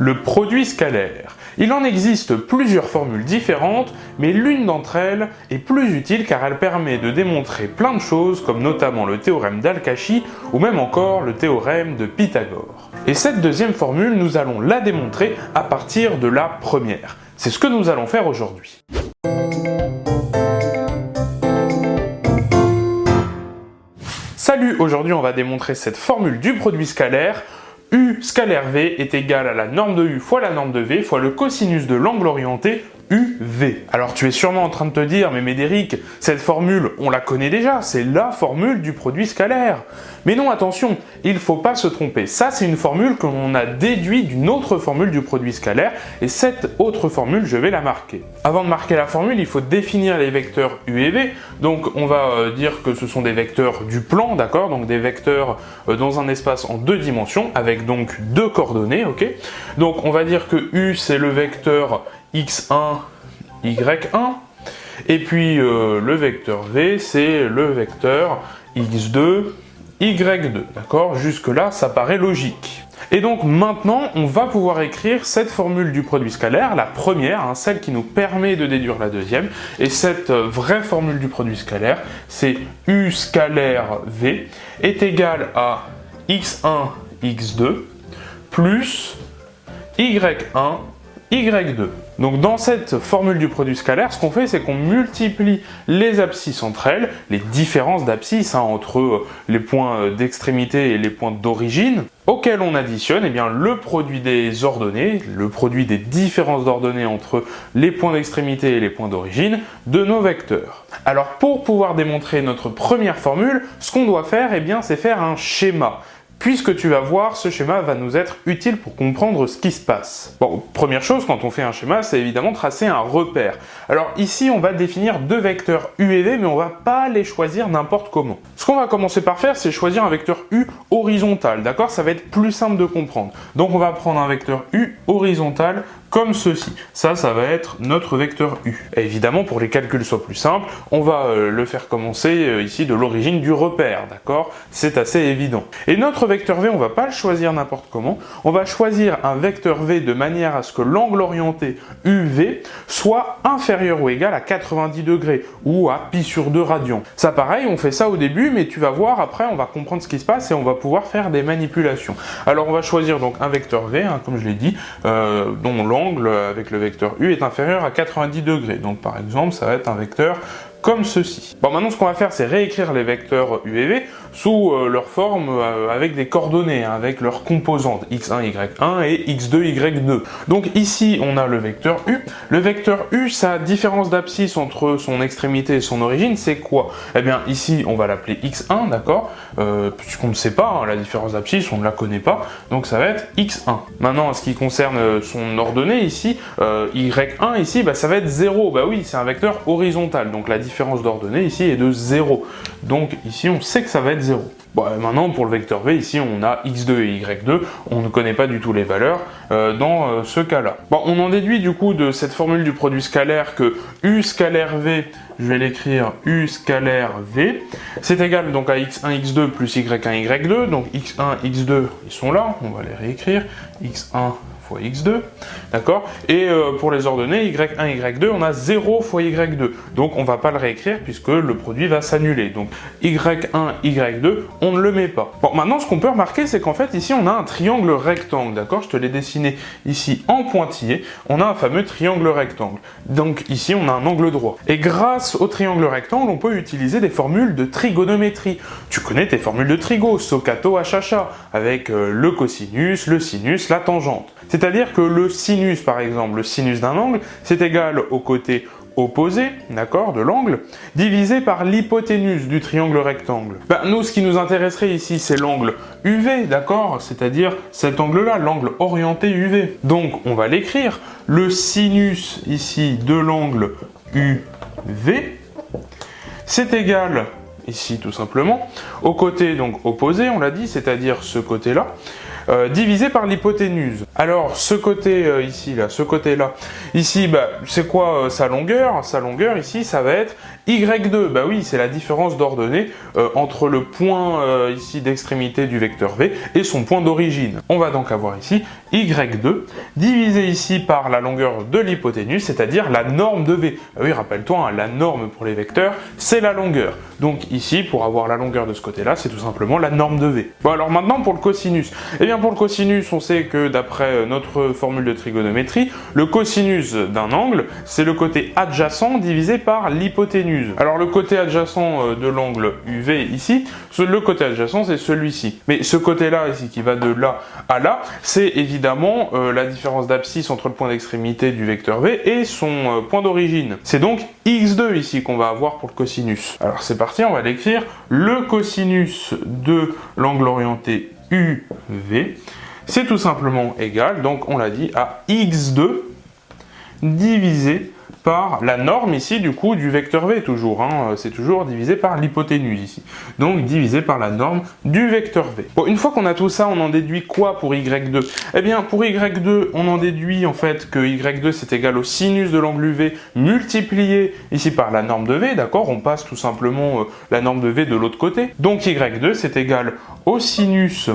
Le produit scalaire. Il en existe plusieurs formules différentes, mais l'une d'entre elles est plus utile car elle permet de démontrer plein de choses, comme notamment le théorème d'Al-Kashi ou même encore le théorème de Pythagore. Et cette deuxième formule, nous allons la démontrer à partir de la première. C'est ce que nous allons faire aujourd'hui. Salut, aujourd'hui on va démontrer cette formule du produit scalaire. U scalaire V est égal à la norme de U fois la norme de V fois le cosinus de l'angle orienté UV. Alors tu es sûrement en train de te dire, mais Médéric, cette formule, on la connaît déjà, c'est la formule du produit scalaire. Mais non, attention, il ne faut pas se tromper. Ça, c'est une formule que l'on a déduite d'une autre formule du produit scalaire, et cette autre formule, je vais la marquer. Avant de marquer la formule, il faut définir les vecteurs U et V. Donc on va dire que ce sont des vecteurs du plan, d'accord? Donc des vecteurs dans un espace en deux dimensions, avec donc deux coordonnées, ok? Donc on va dire que U, c'est le vecteur x1, y1, et puis le vecteur v, c'est le vecteur x2, y2, d'accord? Jusque-là, ça paraît logique. Et donc maintenant, on va pouvoir écrire cette formule du produit scalaire, la première, hein, celle qui nous permet de déduire la deuxième, et cette vraie formule du produit scalaire, c'est U scalaire v est égal à x1, x2, plus y1, y2. Donc dans cette formule du produit scalaire, ce qu'on fait, c'est qu'on multiplie les abscisses entre elles, les différences d'abscisses entre les points d'extrémité et les points d'origine, auxquels on additionne le produit des ordonnées, le produit des différences d'ordonnées entre les points d'extrémité et les points d'origine de nos vecteurs. Alors pour pouvoir démontrer notre première formule, ce qu'on doit faire, c'est faire un schéma. Puisque tu vas voir, ce schéma va nous être utile pour comprendre ce qui se passe. Bon, première chose, quand on fait un schéma, c'est évidemment tracer un repère. Alors ici, on va définir deux vecteurs U et V, mais on va pas les choisir n'importe comment. Ce qu'on va commencer par faire, c'est choisir un vecteur U horizontal, d'accord? Ça va être plus simple de comprendre. Donc on va prendre un vecteur U horizontal comme ceci. Ça va être notre vecteur U. Et évidemment, pour que les calculs soient plus simples, on va le faire commencer ici de l'origine du repère, d'accord? C'est assez évident. Et notre vecteur V, on va pas le choisir n'importe comment. On va choisir un vecteur V de manière à ce que l'angle orienté UV soit inférieur ou égal à 90 degrés ou à pi sur 2 radians. Ça pareil, on fait ça au début, mais tu vas voir, après on va comprendre ce qui se passe et on va pouvoir faire des manipulations. Alors on va choisir donc un vecteur V, comme je l'ai dit, dont l'angle avec le vecteur U est inférieur à 90 degrés. Donc par exemple, ça va être un vecteur comme ceci. Bon, maintenant ce qu'on va faire, c'est réécrire les vecteurs U et V sous leur forme avec des coordonnées, avec leurs composantes x1, y1 et x2, y2. Donc ici, on a le vecteur U. Le vecteur U, sa différence d'abscisse entre son extrémité et son origine, c'est quoi? Ici, on va l'appeler x1, d'accord? Puisqu'on ne sait pas, la différence d'abscisse, on ne la connaît pas, donc ça va être x1. Maintenant, en ce qui concerne son ordonnée ici, y1 ici, ça va être 0. Bah oui, c'est un vecteur horizontal, donc la différence d'ordonnée ici est de 0. Donc ici, on sait que ça va être 0. Bon, maintenant, pour le vecteur V, ici, on a x2 et y2. On ne connaît pas du tout les valeurs dans ce cas-là. Bon, on en déduit du coup de cette formule du produit scalaire que U scalaire V, je vais l'écrire U scalaire V, c'est égal donc à x1, x2 plus y1, y2. Donc x1, x2, ils sont là, on va les réécrire. x1 fois x2, d'accord? Et pour les ordonnées, y1, y2, on a 0 fois y2. Donc on va pas le réécrire puisque le produit va s'annuler. Donc y1, y2, on ne le met pas. Bon, maintenant ce qu'on peut remarquer, c'est qu'en fait ici on a un triangle rectangle, d'accord? Je te l'ai dessiné ici en pointillé. On a un fameux triangle rectangle. Donc ici on a un angle droit. Et grâce au triangle rectangle, on peut utiliser des formules de trigonométrie. Tu connais tes formules de trigo, Soccato, Achacha, avec le cosinus, le sinus, la tangente. C'est-à-dire que le sinus, par exemple, le sinus d'un angle, c'est égal au côté opposé, d'accord, de l'angle, divisé par l'hypoténuse du triangle rectangle. Nous, ce qui nous intéresserait ici, c'est l'angle UV, d'accord, c'est-à-dire cet angle-là, l'angle orienté UV. Donc, on va l'écrire. Le sinus, ici, de l'angle UV, c'est égal, ici, tout simplement, au côté, donc, opposé, on l'a dit, c'est-à-dire ce côté-là, divisé par l'hypoténuse. Alors ce côté ici, là, ce côté-là, ici, c'est quoi sa longueur? Sa longueur ici, ça va être Y2, bah oui, c'est la différence d'ordonnée entre le point ici d'extrémité du vecteur V et son point d'origine. On va donc avoir ici Y2 divisé ici par la longueur de l'hypoténuse, c'est-à-dire la norme de V. Bah oui, rappelle-toi, hein, la norme pour les vecteurs, c'est la longueur. Donc ici, pour avoir la longueur de ce côté-là, c'est tout simplement la norme de V. Bon, alors maintenant pour le cosinus. Eh bien pour le cosinus, on sait que d'après notre formule de trigonométrie, le cosinus d'un angle, c'est le côté adjacent divisé par l'hypoténuse. Alors le côté adjacent de l'angle UV ici, le côté adjacent c'est celui-ci. Mais ce côté-là ici qui va de là à là, c'est évidemment la différence d'abscisse entre le point d'extrémité du vecteur V et son point d'origine. C'est donc x2 ici qu'on va avoir pour le cosinus. Alors c'est parti, on va l'écrire. Le cosinus de l'angle orienté UV, c'est tout simplement égal, donc on l'a dit, à x2 divisé par la norme ici du coup du vecteur V toujours, hein, c'est toujours divisé par l'hypoténuse ici, donc divisé par la norme du vecteur V. Bon, une fois qu'on a tout ça, on en déduit quoi pour Y2? Eh bien pour Y2, on en déduit en fait que Y2 c'est égal au sinus de l'angle UV multiplié ici par la norme de V, d'accord? On passe tout simplement la norme de V de l'autre côté, donc Y2 c'est égal au sinus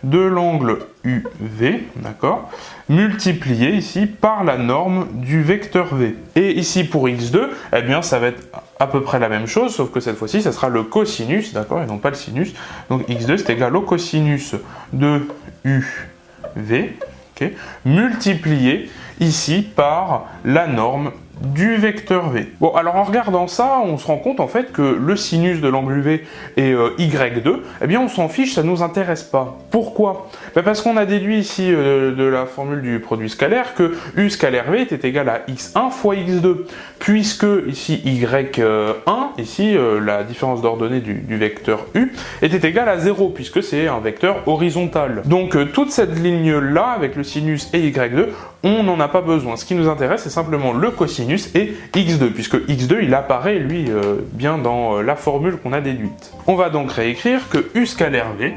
de l'angle UV, d'accord, multiplié ici par la norme du vecteur V. Et ici pour x2, eh bien ça va être à peu près la même chose, sauf que cette fois-ci, ça sera le cosinus, d'accord, et non pas le sinus. Donc x2 c'est égal au cosinus de UV, okay, multiplié ici par la norme du vecteur V. Bon, alors en regardant ça, on se rend compte en fait que le sinus de l'angle UV et Y2, eh bien on s'en fiche, ça nous intéresse pas. Pourquoi? Ben parce qu'on a déduit ici de la formule du produit scalaire que U scalaire V était égal à x1 fois x2, puisque ici Y1, ici la différence d'ordonnée du vecteur U, était égale à 0, puisque c'est un vecteur horizontal. Donc toute cette ligne-là, avec le sinus et Y2, on n'en a pas besoin. Ce qui nous intéresse, c'est simplement le cosinus et x2, puisque x2, il apparaît, lui, bien dans la formule qu'on a déduite. On va donc réécrire que U scalaire V,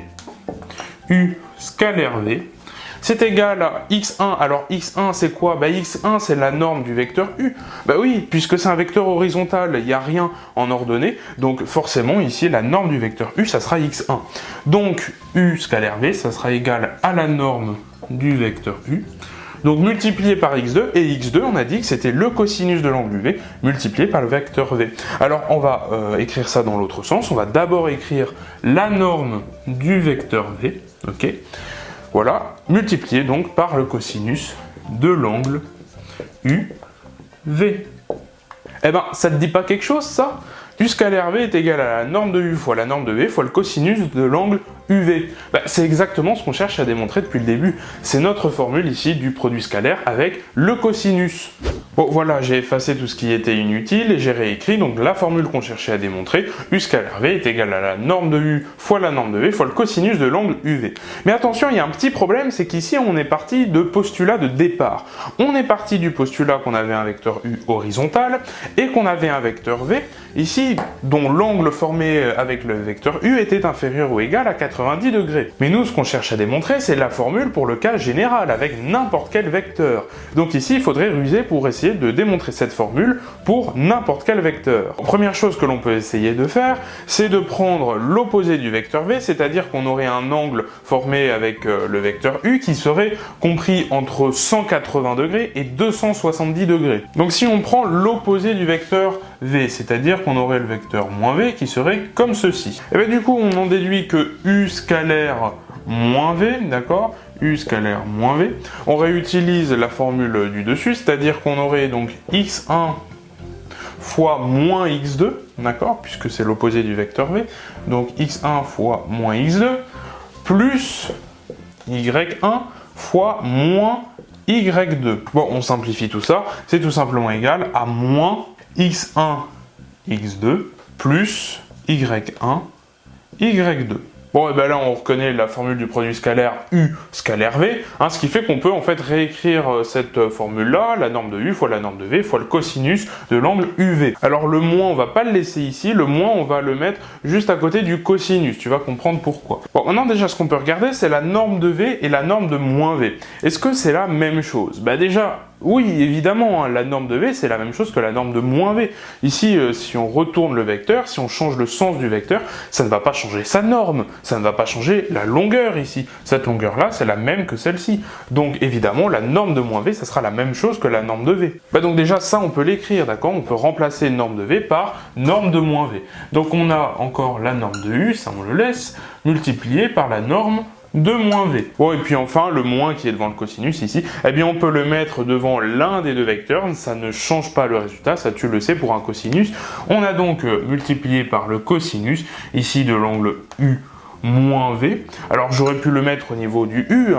c'est égal à x1. Alors x1, c'est quoi? Bah x1, c'est la norme du vecteur U. Bah oui, puisque c'est un vecteur horizontal, il n'y a rien en ordonnée, donc forcément, ici, la norme du vecteur U, ça sera x1. Donc, U scalaire V, ça sera égal à la norme du vecteur U, donc multiplié par x2, et x2, on a dit que c'était le cosinus de l'angle UV multiplié par le vecteur V. Alors on va écrire ça dans l'autre sens, on va d'abord écrire la norme du vecteur V, ok, voilà, multiplié donc par le cosinus de l'angle UV. Eh ben, ça te dit pas quelque chose ça? U scalaire V est égal à la norme de U fois la norme de V fois le cosinus de l'angle UV. Bah, c'est exactement ce qu'on cherche à démontrer depuis le début. C'est notre formule ici du produit scalaire avec le cosinus. Bon voilà, j'ai effacé tout ce qui était inutile et j'ai réécrit donc la formule qu'on cherchait à démontrer. U scalaire V est égal à la norme de U fois la norme de V fois le cosinus de l'angle UV. Mais attention, il y a un petit problème, c'est qu'ici on est parti de postulat de départ. On est parti du postulat qu'on avait un vecteur U horizontal et qu'on avait un vecteur V ici dont l'angle formé avec le vecteur U était inférieur ou égal à 90 degrés. Mais nous, ce qu'on cherche à démontrer, c'est la formule pour le cas général, avec n'importe quel vecteur. Donc ici, il faudrait ruser pour essayer de démontrer cette formule pour n'importe quel vecteur. Première chose que l'on peut essayer de faire, c'est de prendre l'opposé du vecteur V, c'est-à-dire qu'on aurait un angle formé avec le vecteur U qui serait compris entre 180 degrés et 270 degrés. Donc si on prend l'opposé du vecteur V, c'est-à-dire qu'on aurait le vecteur moins V qui serait comme ceci. Et bien du coup, on en déduit que U scalaire moins V, d'accord, U scalaire moins V. On réutilise la formule du dessus, c'est-à-dire qu'on aurait donc x1 fois moins x2, d'accord, puisque c'est l'opposé du vecteur V, donc x1 fois moins x2, plus y1 fois moins y2. Bon, on simplifie tout ça, c'est tout simplement égal à moins x1, x2, plus y1, y2. Bon, et ben là, on reconnaît la formule du produit scalaire U scalaire V, hein, ce qui fait qu'on peut en fait réécrire cette formule-là, la norme de U fois la norme de V fois le cosinus de l'angle UV. Alors le moins, on va pas le laisser ici, le moins, on va le mettre juste à côté du cosinus, tu vas comprendre pourquoi. Bon, maintenant déjà, ce qu'on peut regarder, c'est la norme de V et la norme de moins V. Est-ce que c'est la même chose? Bah déjà, Oui, évidemment, hein, la norme de V, c'est la même chose que la norme de moins V. Ici, si on retourne le vecteur, si on change le sens du vecteur, ça ne va pas changer sa norme, ça ne va pas changer la longueur ici. Cette longueur-là, c'est la même que celle-ci. Donc, évidemment, la norme de moins V, ça sera la même chose que la norme de V. Donc déjà, ça, on peut l'écrire, d'accord? On peut remplacer norme de V par norme de moins V. Donc, on a encore la norme de U, ça on le laisse, multiplié par la norme de moins V. Bon, et puis enfin, le moins qui est devant le cosinus ici, eh bien on peut le mettre devant l'un des deux vecteurs, ça ne change pas le résultat, ça tu le sais pour un cosinus. On a donc multiplié par le cosinus, ici de l'angle U moins V. Alors j'aurais pu le mettre au niveau du U,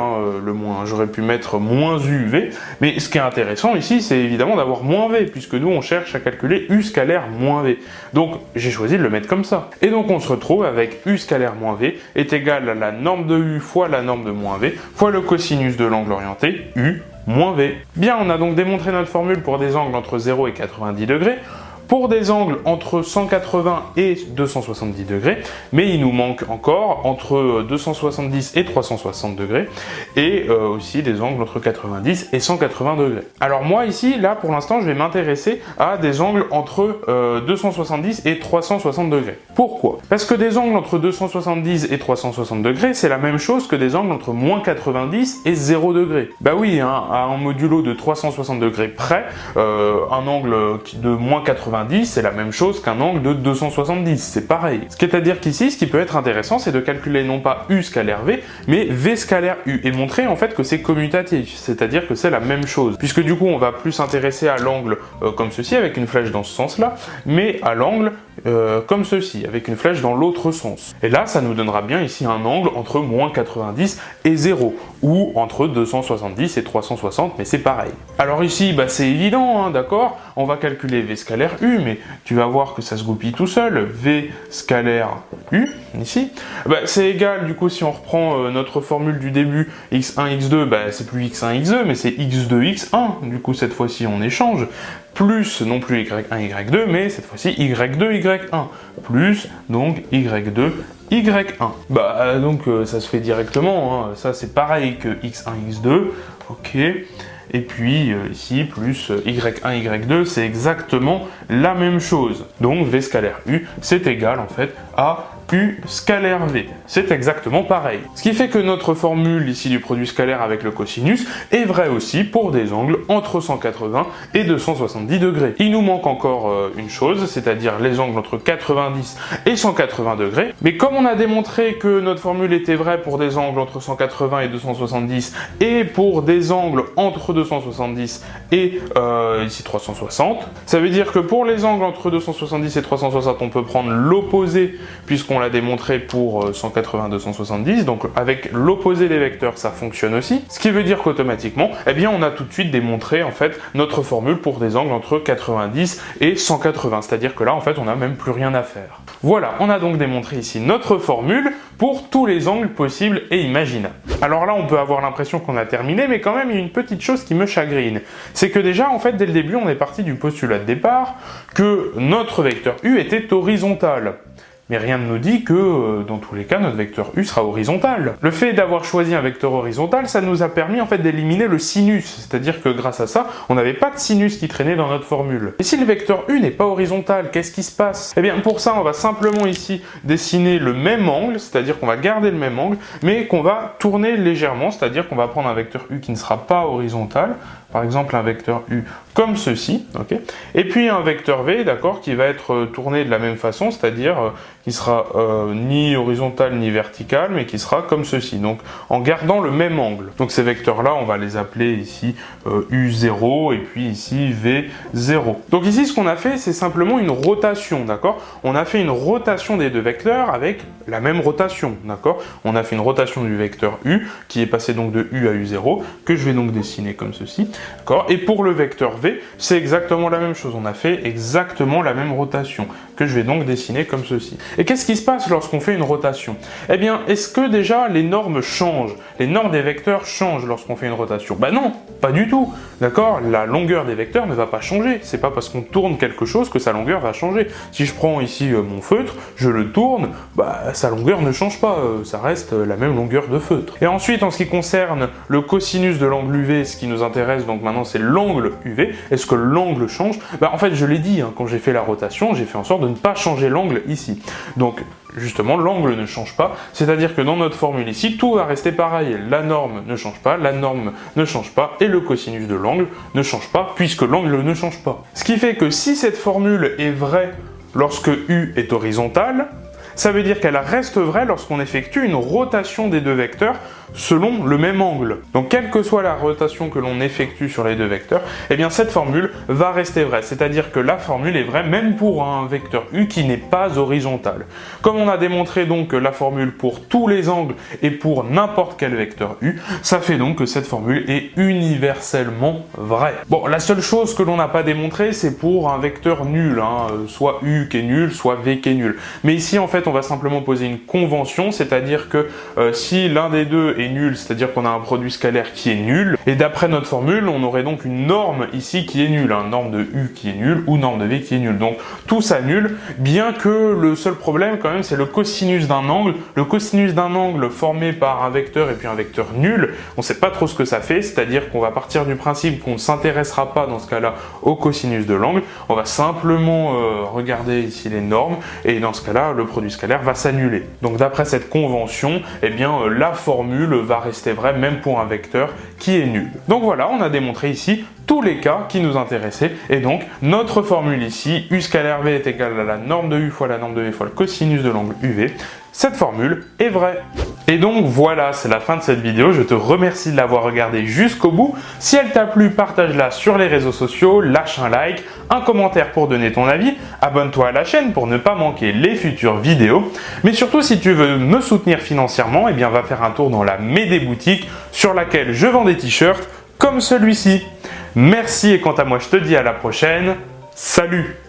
le moins, j'aurais pu mettre moins UV, mais ce qui est intéressant ici, c'est évidemment d'avoir moins V, puisque nous on cherche à calculer U scalaire moins V. Donc j'ai choisi de le mettre comme ça. Et donc on se retrouve avec U scalaire moins V est égal à la norme de U fois la norme de moins V, fois le cosinus de l'angle orienté, U moins V. Bien, on a donc démontré notre formule pour des angles entre 0 et 90 degrés. Pour des angles entre 180 et 270 degrés, mais il nous manque encore entre 270 et 360 degrés, et aussi des angles entre 90 et 180 degrés. Alors moi ici, là pour l'instant, je vais m'intéresser à des angles entre 270 et 360 degrés. Pourquoi? Parce que des angles entre 270 et 360 degrés, c'est la même chose que des angles entre moins 90 et 0 degrés. Bah oui, hein, à un modulo de 360 degrés près, un angle de moins 90, c'est la même chose qu'un angle de 270, c'est pareil. Ce qui est à dire qu'ici, ce qui peut être intéressant, c'est de calculer non pas U scalaire V, mais V scalaire U, et montrer en fait que c'est commutatif, c'est-à-dire que c'est la même chose. Puisque du coup, on va plus s'intéresser à l'angle comme ceci, avec une flèche dans ce sens-là, mais à l'angle comme ceci, avec une flèche dans l'autre sens. Et là, ça nous donnera bien ici un angle entre moins 90 et 0, ou entre 270 et 360, mais c'est pareil. Alors ici, bah, c'est évident, hein, d'accord? On va calculer V scalaire U, mais tu vas voir que ça se goupille tout seul. V scalaire U, ici, bah, c'est égal, du coup, si on reprend notre formule du début, x1, x2, bah, c'est plus x1, x2, mais c'est x2, x1. Du coup, cette fois-ci, on échange. Plus, non plus y1, y2, mais cette fois-ci y2, y1. Plus, donc y2, y1. Bah, donc, ça se fait directement, hein. Ça, c'est pareil que x1, x2. Ok. Et puis ici, plus y1, y2, c'est exactement la même chose. Donc V scalaire U, c'est égal en fait à U scalaire V. C'est exactement pareil. Ce qui fait que notre formule ici du produit scalaire avec le cosinus est vraie aussi pour des angles entre 180 et 270 degrés. Il nous manque encore une chose, c'est-à-dire les angles entre 90 et 180 degrés. Mais comme on a démontré que notre formule était vraie pour des angles entre 180 et 270 et pour des angles entre 270 et ici 360, ça veut dire que pour les angles entre 270 et 360, on peut prendre l'opposé puisqu'on l'a démontré pour 180-270, donc avec l'opposé des vecteurs, ça fonctionne aussi. Ce qui veut dire qu'automatiquement, eh bien, on a tout de suite démontré en fait notre formule pour des angles entre 90 et 180, c'est-à-dire que là, en fait, on n'a même plus rien à faire. Voilà, on a donc démontré ici notre formule pour tous les angles possibles et imaginables. Alors là, on peut avoir l'impression qu'on a terminé, mais quand même, il y a une petite chose qui me chagrine. C'est que déjà, en fait, dès le début, on est parti du postulat de départ que notre vecteur U était horizontal. Mais rien ne nous dit que, dans tous les cas, notre vecteur U sera horizontal. Le fait d'avoir choisi un vecteur horizontal, ça nous a permis en fait d'éliminer le sinus, c'est-à-dire que grâce à ça, on n'avait pas de sinus qui traînait dans notre formule. Et si le vecteur U n'est pas horizontal, qu'est-ce qui se passe? Eh bien, pour ça, on va simplement ici dessiner le même angle, c'est-à-dire qu'on va garder le même angle, mais qu'on va tourner légèrement, c'est-à-dire qu'on va prendre un vecteur U qui ne sera pas horizontal, par exemple un vecteur U comme ceci, ok, et puis un vecteur V, d'accord, qui va être tourné de la même façon, c'est-à-dire qui sera ni horizontal ni vertical, mais qui sera comme ceci, donc en gardant le même angle. Donc ces vecteurs-là, on va les appeler ici U0 et puis ici V0. Donc ici, ce qu'on a fait, c'est simplement une rotation, d'accord? On a fait une rotation des deux vecteurs avec la même rotation, d'accord? On a fait une rotation du vecteur U, qui est passé donc de U à U0, que je vais donc dessiner comme ceci, d'accord? Et pour le vecteur V, c'est exactement la même chose, on a fait exactement la même rotation, que je vais donc dessiner comme ceci. Et qu'est-ce qui se passe lorsqu'on fait une rotation? Eh bien, est-ce que déjà les normes changent? Les normes des vecteurs changent lorsqu'on fait une rotation? Bah non, pas du tout, d'accord? La longueur des vecteurs ne va pas changer. C'est pas parce qu'on tourne quelque chose que sa longueur va changer. Si je prends ici mon feutre, je le tourne, bah sa longueur ne change pas, ça reste la même longueur de feutre. Et ensuite, en ce qui concerne le cosinus de l'angle UV, ce qui nous intéresse donc maintenant c'est l'angle UV. Est-ce que l'angle change? Bah en fait, je l'ai dit, hein, quand j'ai fait la rotation, j'ai fait en sorte de ne pas changer l'angle ici. Donc justement, l'angle ne change pas, c'est-à-dire que dans notre formule ici, tout va rester pareil. La norme ne change pas, la norme ne change pas, et le cosinus de l'angle ne change pas, puisque l'angle ne change pas. Ce qui fait que si cette formule est vraie lorsque U est horizontale, ça veut dire qu'elle reste vraie lorsqu'on effectue une rotation des deux vecteurs selon le même angle. Donc quelle que soit la rotation que l'on effectue sur les deux vecteurs, eh bien cette formule va rester vraie. C'est-à-dire que la formule est vraie même pour un vecteur U qui n'est pas horizontal. Comme on a démontré donc la formule pour tous les angles et pour n'importe quel vecteur U, ça fait donc que cette formule est universellement vraie. Bon, la seule chose que l'on n'a pas démontré, c'est pour un vecteur nul, hein, soit U qui est nul, soit V qui est nul. Mais ici, en fait, on va simplement poser une convention, c'est-à-dire que si l'un des deux est nul, c'est-à-dire qu'on a un produit scalaire qui est nul, et d'après notre formule, on aurait donc une norme ici qui est nulle, une norme de U qui est nulle ou norme de V qui est nulle. Donc tout s'annule, bien que le seul problème quand même c'est le cosinus d'un angle. Le cosinus d'un angle formé par un vecteur et puis un vecteur nul, on ne sait pas trop ce que ça fait, c'est-à-dire qu'on va partir du principe qu'on ne s'intéressera pas dans ce cas-là au cosinus de l'angle, on va simplement regarder ici les normes, et dans ce cas-là, le produit scalaire va s'annuler. Donc d'après cette convention, eh bien la formule va rester vraie même pour un vecteur qui est nul. Donc voilà, on a démontré ici tous les cas qui nous intéressaient, et donc notre formule ici, U scalaire V est égal à la norme de U fois la norme de V fois le cosinus de l'angle UV, cette formule est vraie. Et donc voilà, c'est la fin de cette vidéo, je te remercie de l'avoir regardée jusqu'au bout. Si elle t'a plu, partage-la sur les réseaux sociaux, lâche un like, un commentaire pour donner ton avis, abonne-toi à la chaîne pour ne pas manquer les futures vidéos. Mais surtout, si tu veux me soutenir financièrement, eh bien va faire un tour dans la Médé boutique sur laquelle je vends des t-shirts comme celui-ci. Merci, et quant à moi, je te dis à la prochaine. Salut!